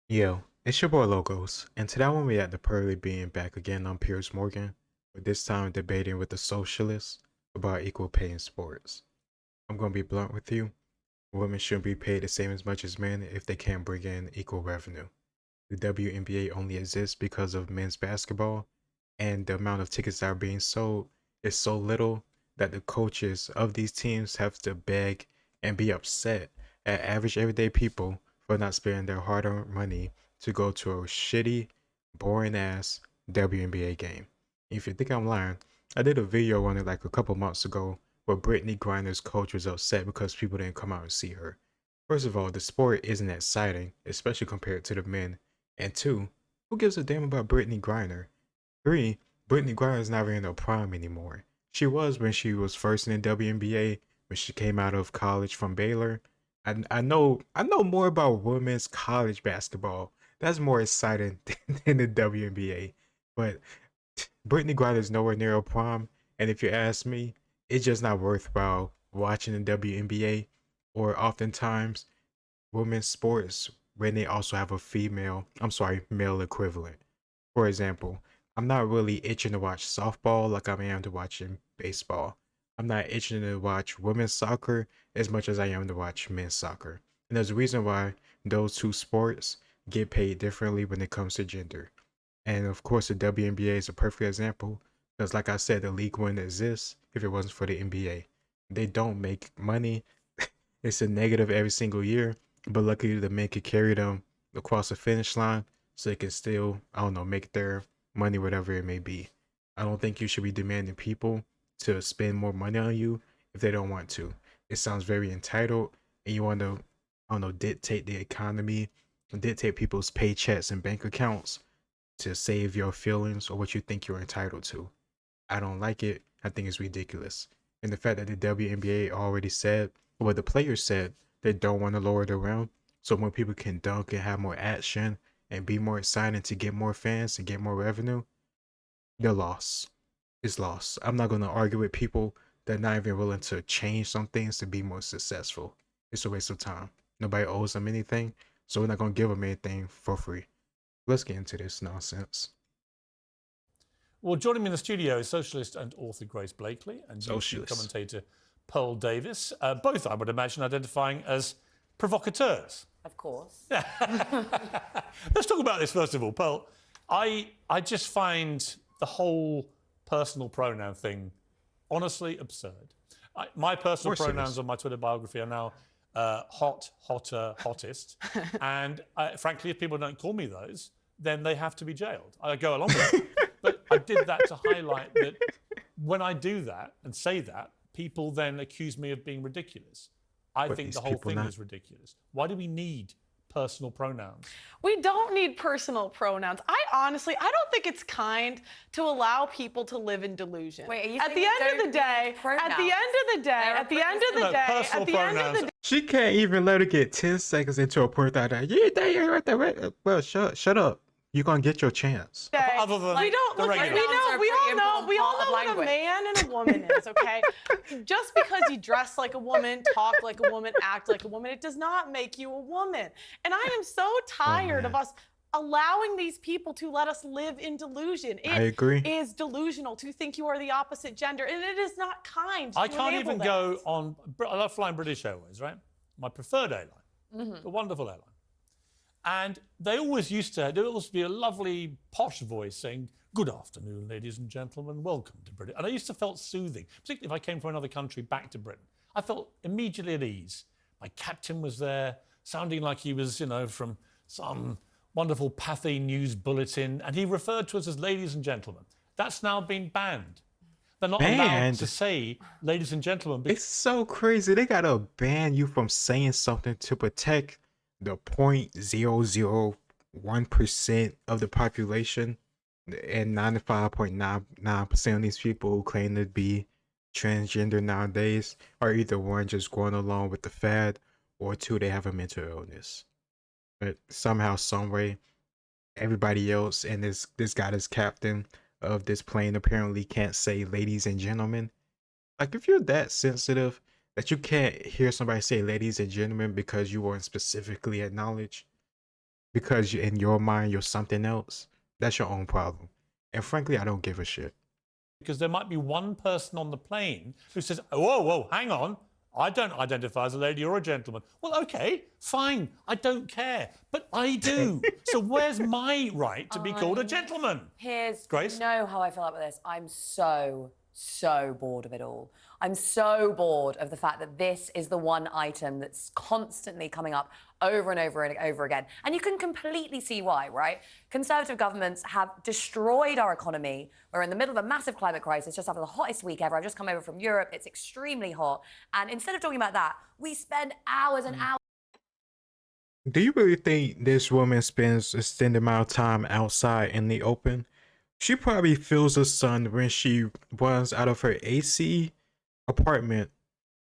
Yo, it's your boy Logos, and today I want to at the Pearly being back again on Piers Morgan, but this time debating with the Socialist about equal pay in sports. I'm gonna be blunt with you. Women shouldn't be paid the same as much as men if they can't bring in equal revenue. The WNBA only exists because of men's basketball, and the amount of tickets that are being sold is so little that the coaches of these teams have to beg and be upset at average everyday people for not spending their hard-earned money to go to a shitty, boring ass WNBA game. If you think I'm lying, I did a video on it like a couple months ago where Brittany Griner's coach was upset because people didn't come out and see her. First of all, the sport isn't exciting, especially compared to the men. And two, who gives a damn about Brittany Griner? Three, Brittany Griner is not in her prime anymore. She was when she was first in the WNBA, when she came out of college from Baylor. I know more about women's college basketball. That's more exciting than the WNBA. But Brittany Griner is nowhere near her prime, and if you ask me, it's just not worthwhile watching the WNBA or oftentimes women's sports when they also have a male equivalent. For example, I'm not really itching to watch softball like I am to watching baseball. I'm not itching to watch women's soccer as much as I am to watch men's soccer. And there's a reason why those two sports get paid differently when it comes to gender. And of course, the WNBA is a perfect example because, like I said, the league wouldn't exist if it wasn't for the NBA. They don't make money. It's a negative every single year, but luckily the men can carry them across the finish line so they can still, I don't know, make their money, whatever it may be. I don't think you should be demanding people to spend more money on you if they don't want to. It sounds very entitled, and you want to, I don't know, dictate the economy, dictate people's paychecks and bank accounts to save your feelings or what you think you're entitled to. I don't like it. I think it's ridiculous. And the fact that the WNBA already said, or the players said, they don't want to lower the rim, so more people can dunk and have more action and be more exciting to get more fans and get more revenue, they're lost. It's lost. I'm not going to argue with people that are not even willing to change some things to be more successful. It's a waste of time. Nobody owes them anything, so we're not going to give them anything for free. Let's get into this nonsense. Well, joining me in the studio is socialist and author Grace Blakely and YouTube Socialist. commentator Pearl Davis, both, I would imagine, identifying as provocateurs. Of course. Let's talk about this first of all. Pearl, I just find the whole personal pronoun thing honestly absurd. My personal pronouns on my Twitter biography are now hot, hotter, hottest. And frankly, if people don't call me those, then they have to be jailed. I go along with it. But I did that to highlight that when I do that and say that, people then accuse me of being ridiculous. I think the whole thing is ridiculous. Why do we need personal pronouns? We don't need personal pronouns. I don't think it's kind to allow people to live in delusion. Wait, are you at the end of the day, She can't even let her get 10 seconds into a point that well, shut up. You're gonna get your chance. Other than we all know what a man and a woman is, okay? Just because you dress like a woman, talk like a woman, act like a woman, it does not make you a woman. And I am so tired of us allowing these people to let us live in delusion. I agree. It is delusional to think you are the opposite gender, and it is not kind. I can't even go on. I love flying British Airways, right? My preferred airline, a wonderful airline. And there always used to be a lovely posh voice saying, "Good afternoon, ladies and gentlemen, welcome to Britain." And I used to felt soothing, particularly if I came from another country back to Britain. I felt immediately at ease. My captain was there, sounding like he was, from some wonderful Pathy news bulletin, and he referred to us as ladies and gentlemen. That's now been banned. They're not allowed to say ladies and gentlemen. It's so crazy. They gotta ban you from saying something to protect the 0.001% of the population and 95.99% of these people who claim to be transgender nowadays are either one, just going along with the fad, or two, they have a mental illness. But somehow, some way, everybody else and this guy, this captain of this plane, apparently can't say ladies and gentlemen. Like, if you're that sensitive that you can't hear somebody say ladies and gentlemen because you weren't specifically acknowledged, because in your mind you're something else, that's your own problem. And frankly, I don't give a shit. Because there might be one person on the plane who says, whoa, whoa, hang on. I don't identify as a lady or a gentleman. Well, okay, fine. I don't care. But I do. So where's my right to be called a gentleman? Here's, Grace? you know how I feel about this. I'm so bored of it all. I'm so bored of the fact that this is the one item that's constantly coming up over and over and over again. And you can completely see why, right? Conservative governments have destroyed our economy. We're in the middle of a massive climate crisis, just after the hottest week ever. I've just come over from Europe. It's extremely hot. And instead of talking about that, we spend hours and hours. Do you really think this woman spends a extended amount of time outside in the open? She probably feels the sun when she runs out of her AC apartment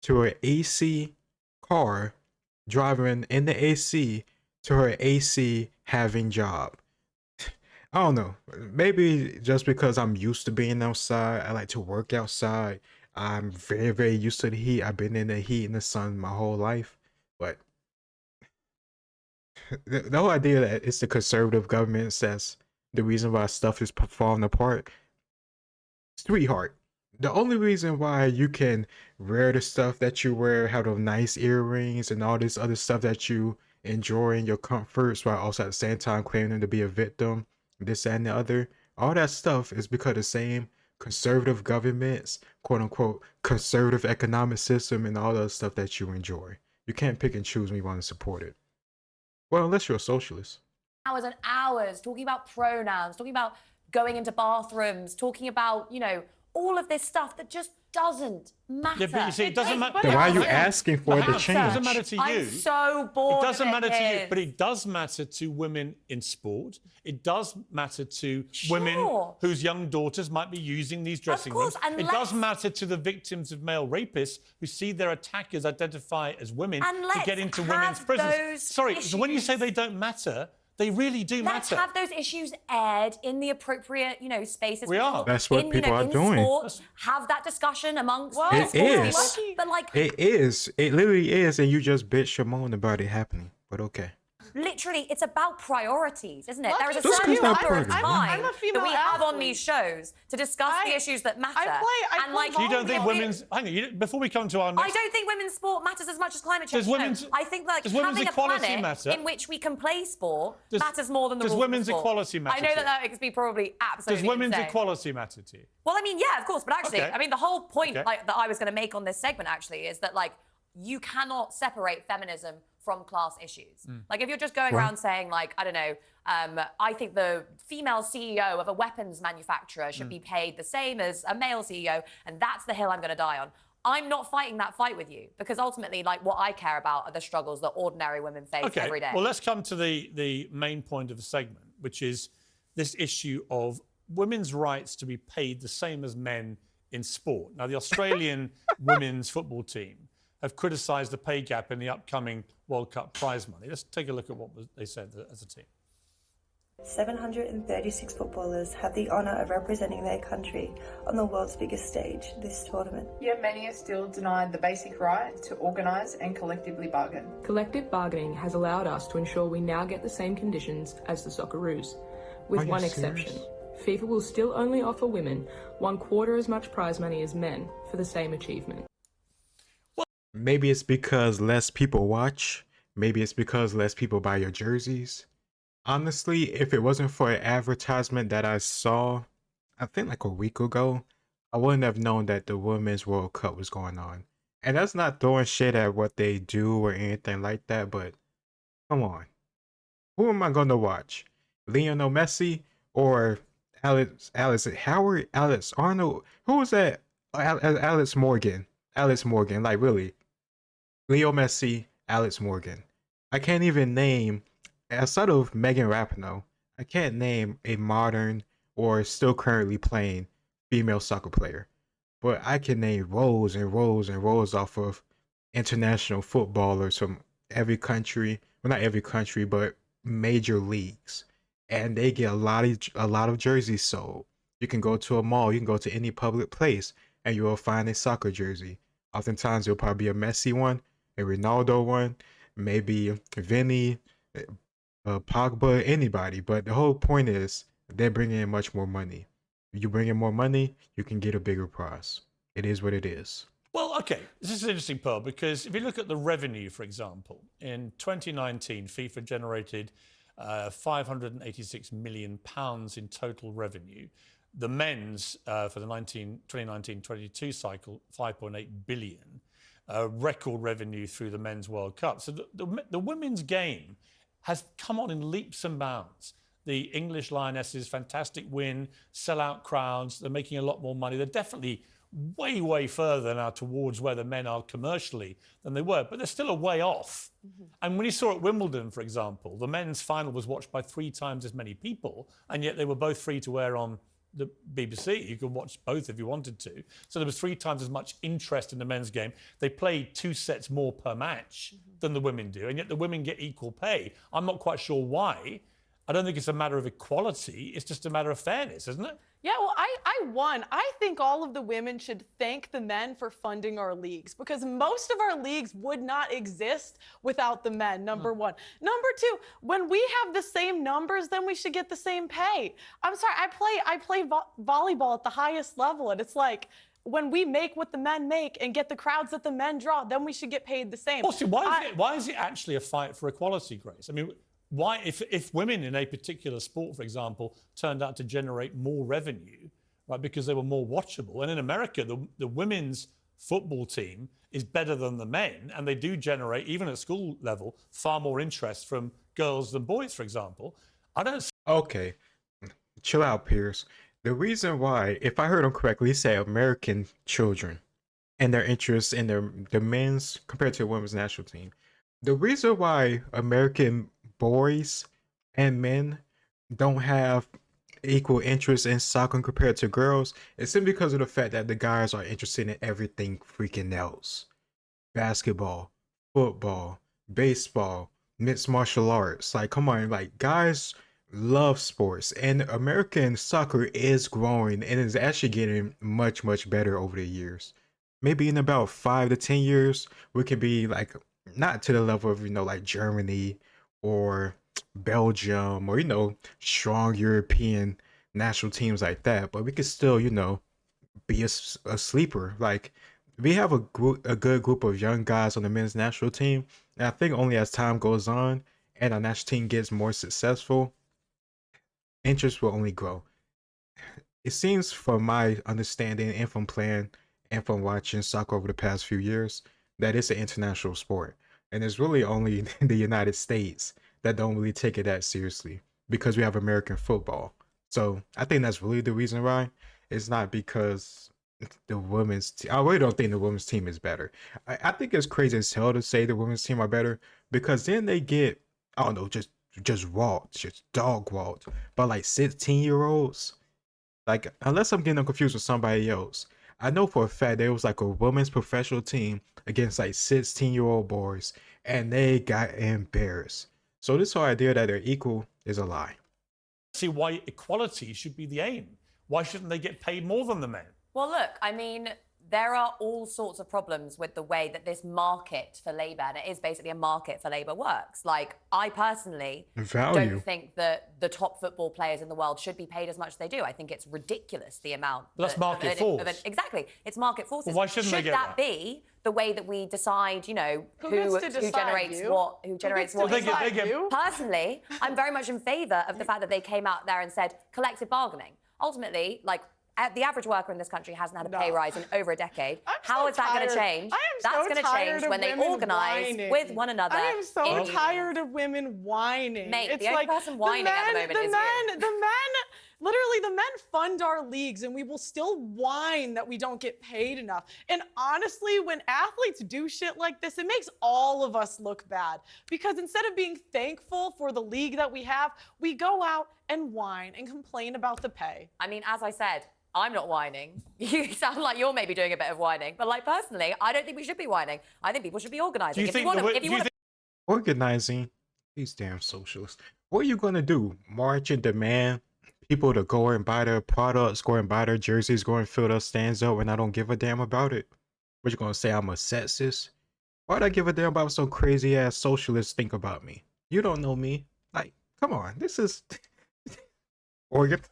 to her AC car, driving in the AC to her AC having job. I don't know. Maybe just because I'm used to being outside, I like to work outside. I'm very, very used to the heat. I've been in the heat and the sun my whole life. But the whole idea that it's the conservative government that's the reason why stuff is falling apart, sweetheart, the only reason why you can wear the stuff that you wear, have those nice earrings and all this other stuff that you enjoy in your comforts, while also at the same time claiming to be a victim, this, that, and the other, all that stuff is because the same conservative governments, quote unquote, conservative economic system and all the stuff that you enjoy. You can't pick and choose when you want to support it. Well, unless you're a socialist. Hours and hours talking about pronouns, talking about going into bathrooms, talking about, you know, all of this stuff that just doesn't matter. Yeah, but you see, it doesn't matter. Then why are you asking for the change? It doesn't matter to you. I'm so bored. It doesn't of matter it, to you, but it does matter to women in sport. It does matter to women whose young daughters might be using these dressing rooms. It does matter to the victims of male rapists who see their attackers identify as women to get into women's prisons. Sorry, so when you say they don't matter, they really do Let's matter. have those issues aired in the appropriate, you know, spaces. We are. That's what people are doing. Sports, have that discussion amongst. It is. But like, It is. It literally is, and you just bitch and moan about it happening. But okay. literally, it's about priorities, isn't it? Lucky There is a for certain you. number of I'm a time female that we have on athlete. these shows to discuss the issues that matter. I and like, play You don't think volleyball. women's... Hang on, before we come to our I next... don't think women's sport matters as much as climate change. Does women's- I think like does women's having a equality planet matter? in which we can play sport Does- matters more than the does rules of women's sport. equality matter I know to that you? that makes me probably absolutely Does women's insane. equality matter to you? Well, I mean, yeah, of course, but actually, Okay. I mean, the whole point Okay. like that I was going to make on this segment actually is that like you cannot separate feminism from class issues. Like if you're just going around saying like, I don't know, I think the female CEO of a weapons manufacturer should be paid the same as a male CEO, and that's the hill I'm going to die on. I'm not fighting that fight with you because ultimately, like, what I care about are the struggles that ordinary women face every day. Well, let's come to the main point of the segment, which is this issue of women's rights to be paid the same as men in sport. Now, the Australian women's football team have criticised the pay gap in the upcoming World Cup prize money. Let's take a look at what they said as a team. 736 footballers have the honour of representing their country on the world's biggest stage, this tournament. Yet many are still denied the basic right to organise and collectively bargain. Collective bargaining has allowed us to ensure we now get the same conditions as the Socceroos, with one exception. FIFA will still only offer women 1/4 as much prize money as men for the same achievement. Maybe it's because less people watch. Maybe it's because less people buy your jerseys. Honestly, if it wasn't for an advertisement that I saw, I think like a week ago, I wouldn't have known that the Women's World Cup was going on. And that's not throwing shit at what they do or anything like that, but come on. Who am I going to watch? Lionel Messi or Alex Howard, Alex Arnold? Who was that? Alex Morgan. Alex Morgan, like really. Leo Messi, Alex Morgan. I can't even name, outside of Megan Rapinoe, I can't name a modern or still currently playing female soccer player. But I can name rows and rows and rows off of international footballers from every country. Well, not every country, but major leagues. And they get a lot of jerseys sold. You can go to a mall, you can go to any public place, and you will find a soccer jersey. Oftentimes, it'll probably be a Messi one, a Ronaldo one, maybe Vinny, Pogba, anybody. But the whole point is they're bringing in much more money. If you bring in more money, you can get a bigger prize. It is what it is. Well, okay, this is an interesting, Pearl, because if you look at the revenue, for example, in 2019, FIFA generated £586 million in total revenue. The men's for the 2019-22 cycle, 5.8 billion. Record revenue through the Men's World Cup. So the women's game has come on in leaps and bounds. The English Lionesses, fantastic win, sellout crowds, they're making a lot more money. They're definitely way, way further now towards where the men are commercially than they were, but they're still a way off. And when you saw at Wimbledon, for example, the men's final was watched by 3 times as many people, and yet they were both free to air on the BBC. You could watch both if you wanted to. So there was 3 times as much interest in the men's game. They played 2 sets more per match than the women do, and yet the women get equal pay. I'm not quite sure why. I don't think it's a matter of equality. It's just a matter of fairness, isn't it? Yeah, well, I won. I think all of the women should thank the men for funding our leagues, because most of our leagues would not exist without the men, number one. Number two, when we have the same numbers, then we should get the same pay. I'm sorry, I play volleyball at the highest level, and it's like, when we make what the men make and get the crowds that the men draw, then we should get paid the same. Well, see, why is it actually a fight for equality, Grace? I mean, why, if women in a particular sport, for example, turned out to generate more revenue, right, because they were more watchable, and in America, the women's football team is better than the men, and they do generate, even at school level, far more interest from girls than boys, for example. I don't... Okay, chill out, Pierce. The reason why, if I heard him correctly, he said American children and their interest in the men's compared to the women's national team. The reason why American boys and men don't have equal interest in soccer compared to girls is simply because of the fact that the guys are interested in everything freaking else. Basketball, football, baseball, mixed martial arts. Like, come on, like, guys love sports, and American soccer is growing and is actually getting much, much better over the years. Maybe in about 5 to 10 years, we could be like, not to the level of, like Germany or Belgium or, strong European national teams like that, but we could still, be a sleeper. Like, we have a good group of young guys on the men's national team, and I think only as time goes on and our national team gets more successful, interest will only grow. It seems, from my understanding and from playing and from watching soccer over the past few years, that it's an international sport, and it's really only the United States that don't really take it that seriously, because we have American football. So I think that's really the reason why. It's not because the women's team. I really don't think the women's team is better. I think it's crazy as hell to say the women's team are better, because then they get, I don't know, just walked, just dog walked by like 16-year-olds. Like, unless I'm getting them confused with somebody else, I know for a fact there was like a women's professional team against like 16-year-old boys, and they got embarrassed. So this whole idea that they're equal is a lie. See why equality should be the aim. Why shouldn't they get paid more than the men? Well, look, I mean, there are all sorts of problems with the way that this market for labour, and it is basically a market for labour, works. Like, I personally don't think that the top football players in the world should be paid as much as they do. I think it's ridiculous, the amount. But that's market force. Exactly. It's market forces. Well, why shouldn't they get that? Should that be the way that we decide, who generates what? Personally, I'm very much in favour of the fact that they came out there and said collective bargaining. Ultimately, like, the average worker in this country hasn't had a pay rise in over a decade. How is that going to change? That's going to change when they organise with one another. I am so tired of women whining. Mate, it's the only like person whining at the moment is you. Literally, the men fund our leagues, and we will still whine that we don't get paid enough. And honestly, when athletes do shit like this, it makes all of us look bad. Because instead of being thankful for the league that we have, we go out and whine and complain about the pay. I mean, as I said, I'm not whining. You sound like you're maybe doing a bit of whining. But, like, personally, I don't think we should be whining. I think people should be organising. Organizing? These damn socialists. What are you going to do? March and demand people to go and buy their products, go and buy their jerseys, go and fill their stands up when I don't give a damn about it? What, you going to say I'm a sexist? Why'd I give a damn about what some crazy-ass socialists think about me? You don't know me. Like, Come on, this is organizing.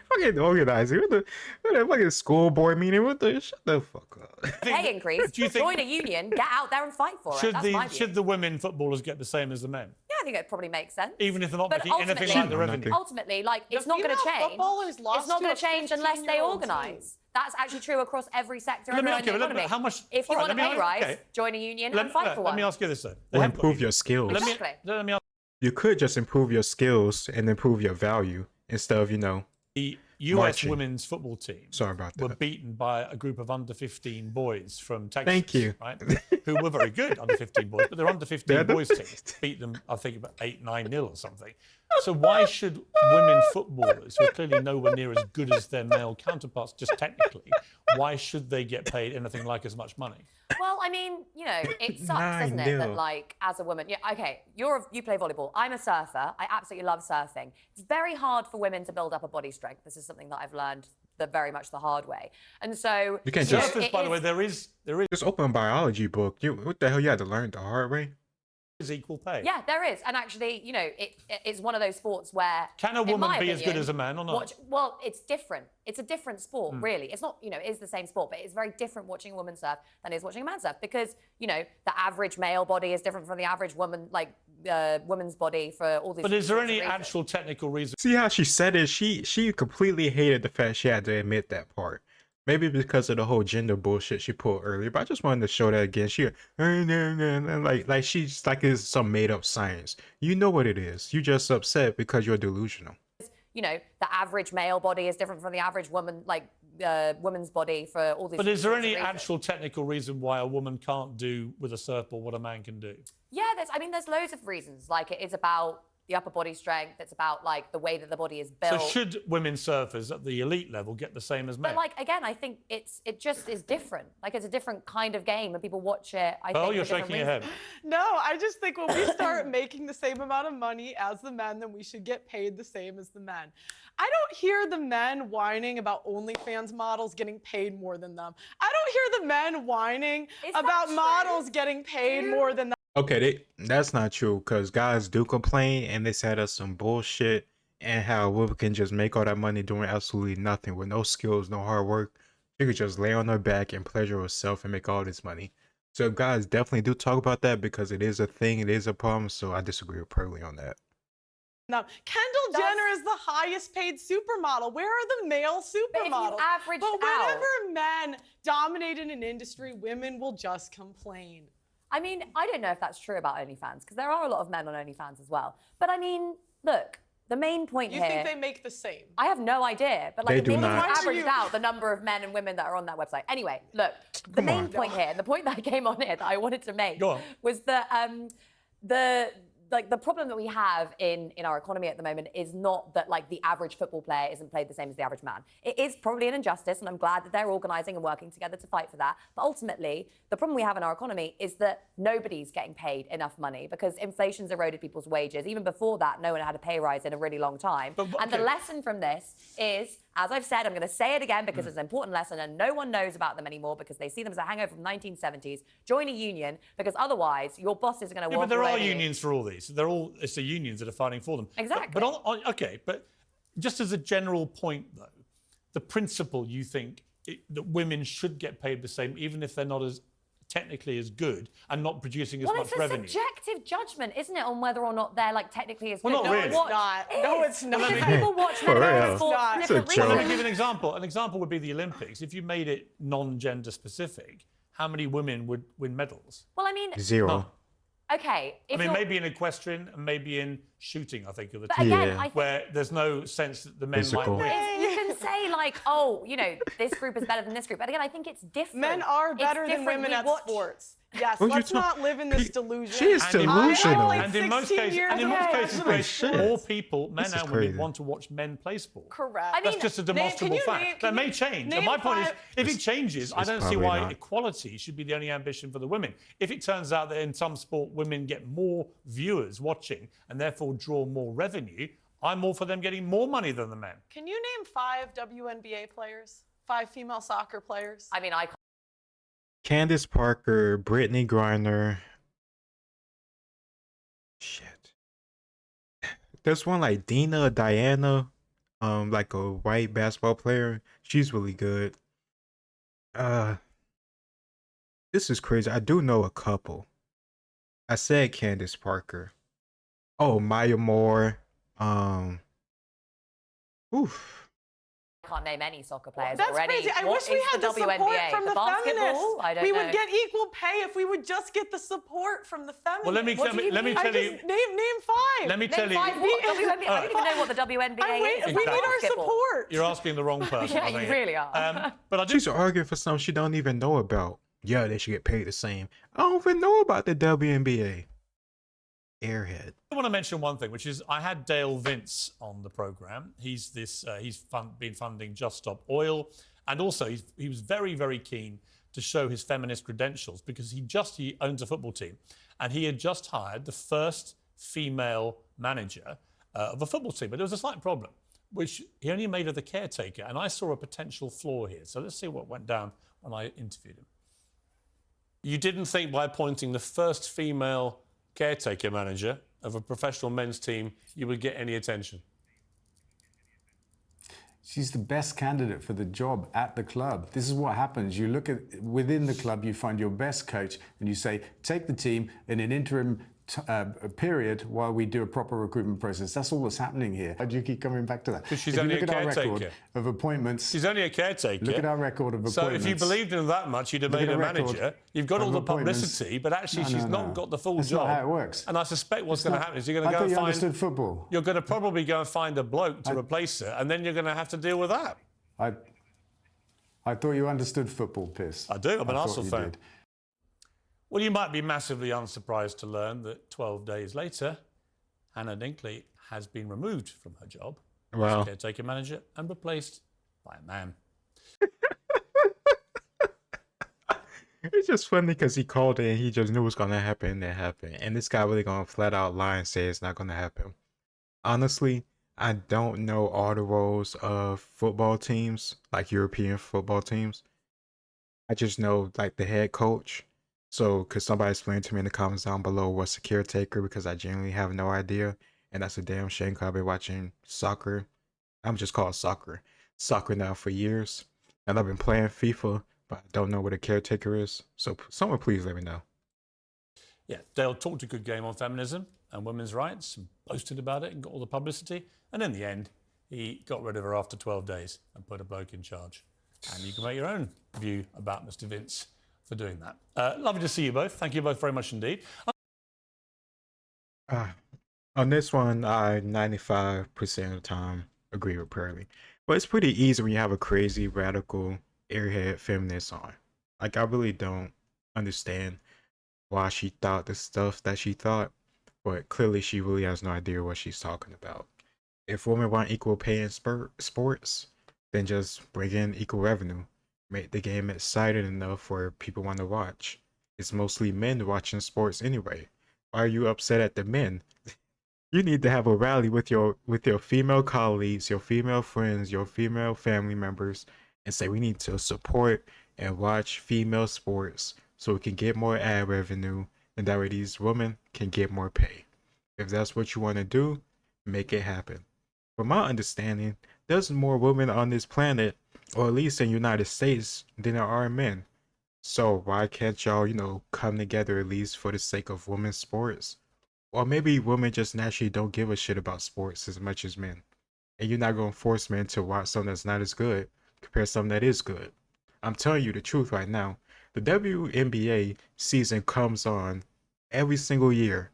Fucking organizing. What the fucking school board meeting? What the? Shut the fuck up. Pay increase. Do you think- Join a union. Get out there and fight for it. That's my view. Should the women footballers get the same as the men? Yeah, I think it probably makes sense. Even if they're not But making anything like the revenue. Ultimately, like it's not going to female change. footballers lost It's not going to to a change unless they 15-year-old organise. That's actually true across every sector Let me around the ask you, economy. how much? If you all right, want a let me pay ask- rise, okay. join a union and fight for one. Let me ask you this though. Or improve your skills. Exactly. Let me ask You could just improve your skills and improve your value instead of, you know, the US marching. women's football team. Sorry about Were that. beaten by a group of under 15 boys from Texas. Thank you. Right, who were very good under 15 boys, but their under 15 They're the boys team beat them, I think, about 8-9-0 or something. So why should women footballers, who are clearly nowhere near as good as their male counterparts, just technically, why should they get paid anything like as much money? Well, I mean, you know, it sucks, doesn't it, that 9-0. like as a woman, yeah, okay, you play volleyball. I'm a surfer. I absolutely love surfing. It's very hard for women to build up a body strength. This is something that I've learned very much the hard way. And so You can't know, just- Surfers, by the way, there is Just open a biology book. What the hell you had to learn the hard way? equal pay. yeah, there is. And actually, you know, it's one of those sports where Can a in woman my be as good opinion, as a man or not? well, it's different. It's a different sport, really. It's not, you know, it is the same sport, but it's very different watching a woman surf than it is watching a man surf because, you know, the average male body is different from the average woman, like woman's body for all these. But is there sorts of any reasons. actual technical reason? See how she said it? She completely hated the fact she had to admit that part. Maybe because of the whole gender bullshit she pulled earlier, but I just wanted to show that again. She like she's like it's some made up science. You know what it is. You just upset because you're delusional. You know, the average male body is different from the average woman, like woman's body for all these. But is there sorts of any reasons. actual technical reason why a woman can't do with a surfboard what a man can do? Yeah, there's loads of reasons. Like it is about the upper body strength. It's about like the way that the body is built. So should women surfers at the elite level get the same as men? But like again, I think it just is different. Like it's a different kind of game, and people watch it. I Pearl, think you're for different shaking your head. reasons. No, I just think when we start making the same amount of money as the men, then we should get paid the same as the men. I don't hear the men whining about OnlyFans models getting paid more than them. I don't hear the men whining Is that about true? models getting paid more than them. Okay, that's not true because guys do complain and they said us some bullshit and how women can just make all that money doing absolutely nothing with no skills, no hard work. She could just lay on her back and pleasure herself and make all this money. So guys definitely do talk about that because it is a thing, it is a problem. So I disagree with Pearly on that. Now, Kendall Jenner is the highest paid supermodel. Where are the male But if you supermodels? averaged But out, whenever men dominate in an industry, women will just complain. I mean, I don't know if that's true about OnlyFans because there are a lot of men on OnlyFans as well. But I mean, look, the main point You here. think they make the same? I have no idea, but like They if do you not. averaged out the number of men and women that are on that website. Anyway, look, the Come main on. point here, and the point that I came on here that I wanted to make Go on. was that the problem that we have in our economy at the moment is not that like the average football player isn't paid the same as the average man. It is probably an injustice, and I'm glad that they're organising and working together to fight for that. But ultimately, the problem we have in our economy is that nobody's getting paid enough money because inflation's eroded people's wages. Even before that, no one had a pay rise in a really long time. But, And the okay. lesson from this is, as I've said, I'm going to say it again because it's an important lesson and no one knows about them anymore because they see them as a hangover from 1970s. Join a union because otherwise your boss is going to Yeah, walk but there all are over you. unions for all these. It's the unions that are fighting for them. Exactly. But okay, but just as a general point, though, the principle you think that women should get paid the same, even if they're not as technically as good and not producing as Well, much it's a revenue. subjective judgment, isn't it, on whether or not they're like technically as Well, good? not really. It's not. No, it's not. Because me- people watch For men real. sport for It's different a joke. Well, let me reasons. give you an example. An example would be the Olympics. If you made it non-gender specific, how many women would win medals? Well, I mean, Zero. None. okay. If I mean, you're- maybe in equestrian and maybe in shooting, I think, are the But two. again, Yeah. I think Where there's no sense that the men Physical. might win. you can say like, oh, you know, this group is better than this group. But again, I think it's different. Men are It's better than different. women We at watch- sports. Yes, What you let's not talk- live in this Pe- delusion. She is And in- delusional. I And in most 16 cases, years and in most old. cases, Holy Grace, shit. more people, men This is and women, crazy. want to watch men play sport. Correct. I mean, That's just a Name- demonstrable can you fact. name- that can may you change. name And my point is, five- if it changes, I it's don't see probably why not. equality should be the only ambition for the women. If it turns out that in some sport women get more viewers watching and therefore draw more revenue, I'm all for them getting more money than the men. Can you name 5 WNBA players? 5 female soccer players? I mean, I Candace Parker, Brittany Griner, Shit. There's one like Dina Diana, like a white basketball player. She's really good. This is crazy. I do know a couple. I said Candace Parker. Oh, Maya Moore. Oof. Can't name any soccer players That's already. crazy. I What wish we is had the support WNBA? from the basketball? feminists. I don't we know. would get equal pay if we would just get the support from the feminists. Well, let me tell you. Name five. Let me tell you. Name five what? WNBA? I don't even know what the WNBA is. We need our Basketball. support. You're asking the wrong person. Yeah, I you think. really are. But I do. She's arguing for something she don't even know about. Yeah, they should get paid the same. I don't even know about the WNBA. Airhead. I want to mention one thing, which is I had Dale Vince on the program. He's been funding Just Stop Oil, and also he was very, very keen to show his feminist credentials because he owns a football team, and he had just hired the first female manager of a football team. But there was a slight problem, which he only made her the caretaker, and I saw a potential flaw here. So let's see what went down when I interviewed him. You didn't think by appointing the first female caretaker manager of a professional men's team you would get any attention? She's the best candidate for the job at the club. This is what happens. You look at within the club, you find your best coach and you say, take the team in an interim period while we do a proper recruitment process. That's all that's happening here. Why do you keep coming back to that? Because she's If you only look a at our caretaker. record of appointments. She's only a caretaker. Look at our record of appointments. So if you believed in her that much, you'd have Look made at her the record manager. You've got all of the appointments. publicity, but actually she's not got the full That's job. not how it works. And I suspect what's going to happen is you're going I to go thought and you find. understood football. You're going to probably go and find a bloke to replace her, and then you're going to have to deal with that. I thought you understood football, Piss. I do. I'm an I thought Arsenal you fan. did. Well, you might be massively unsurprised to learn that 12 days later, Hannah Dinkley has been removed from her job Wow. as caretaker manager and replaced by a man. It's just funny because he called it and he just knew it was going to happen and it happened. And this guy really going to flat out lie and say it's not going to happen. Honestly, I don't know all the roles of football teams, like European football teams. I just know like the head coach. So could somebody explain to me in the comments down below what's a caretaker, because I genuinely have no idea. And that's a damn shame because I've been watching soccer. I'm just called soccer now for years. And I've been playing FIFA, but I don't know what a caretaker is. So someone please let me know. Yeah, Dale talked a good game on feminism and women's rights and boasted about it and got all the publicity. And in the end, he got rid of her after 12 days and put a bloke in charge. And you can make your own view about Mr. Vince for doing that. Lovely to see you both. Thank you both very much indeed. On this one, I 95% of the time agree with Pearly. But it's pretty easy when you have a crazy, radical, airhead feminist on. Like, I really don't understand why she thought the stuff that she thought, but clearly she really has no idea what she's talking about. If women want equal pay in sports, then just bring in equal revenue. Make the game exciting enough for people want to watch. It's mostly men watching sports anyway. Why are you upset at the men? You need to have a rally with your female colleagues, your female friends, your female family members, and say we need to support and watch female sports so we can get more ad revenue, and that way these women can get more pay. If that's what you want to do, make it happen. From my understanding, there's more women on this planet, or at least in the United States, than there are men. So why can't y'all, come together at least for the sake of women's sports? Or maybe women just naturally don't give a shit about sports as much as men. And you're not going to force men to watch something that's not as good compared to something that is good. I'm telling you the truth right now. The WNBA season comes on every single year.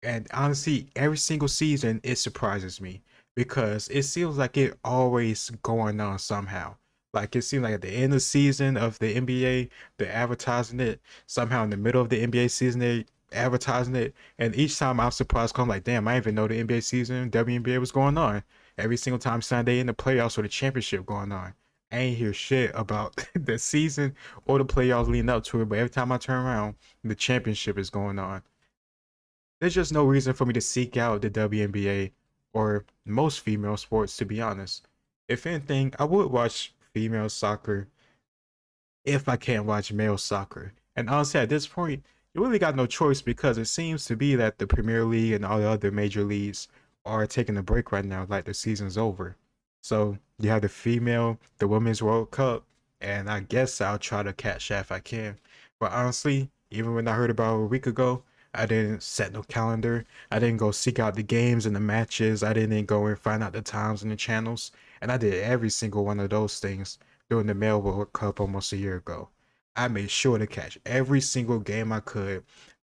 And honestly, every single season, it surprises me. Because it seems like it always going on somehow. Like it seems like at the end of the season of the NBA, they're advertising it. Somehow in the middle of the NBA season, they're advertising it. And each time I'm surprised, I'm like, damn, I didn't even know the NBA season, WNBA was going on. Every single time Sunday in the playoffs or the championship going on. I ain't hear shit about the season or the playoffs leading up to it. But every time I turn around, the championship is going on. There's just no reason for me to seek out the WNBA or most female sports, to be honest. If anything, I would watch female soccer if I can't watch male soccer. And honestly, at this point, you really got no choice because it seems to be that the Premier League and all the other major leagues are taking a break right now, like the season's over. So you have the Women's World Cup, and I guess I'll try to catch that if I can. But honestly, even when I heard about it a week ago, I didn't set no calendar. I didn't go seek out the games and the matches. I didn't go and find out the times and the channels. And I did every single one of those things during the Male World Cup almost a year ago. I made sure to catch every single game I could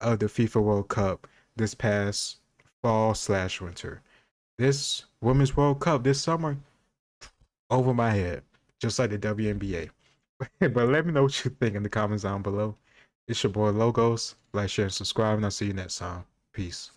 of the FIFA World Cup this past fall/winter. This Women's World Cup this summer, over my head, just like the WNBA. But let me know what you think in the comments down below. It's your boy Logos. Like, share, and subscribe, and I'll see you next time. Peace.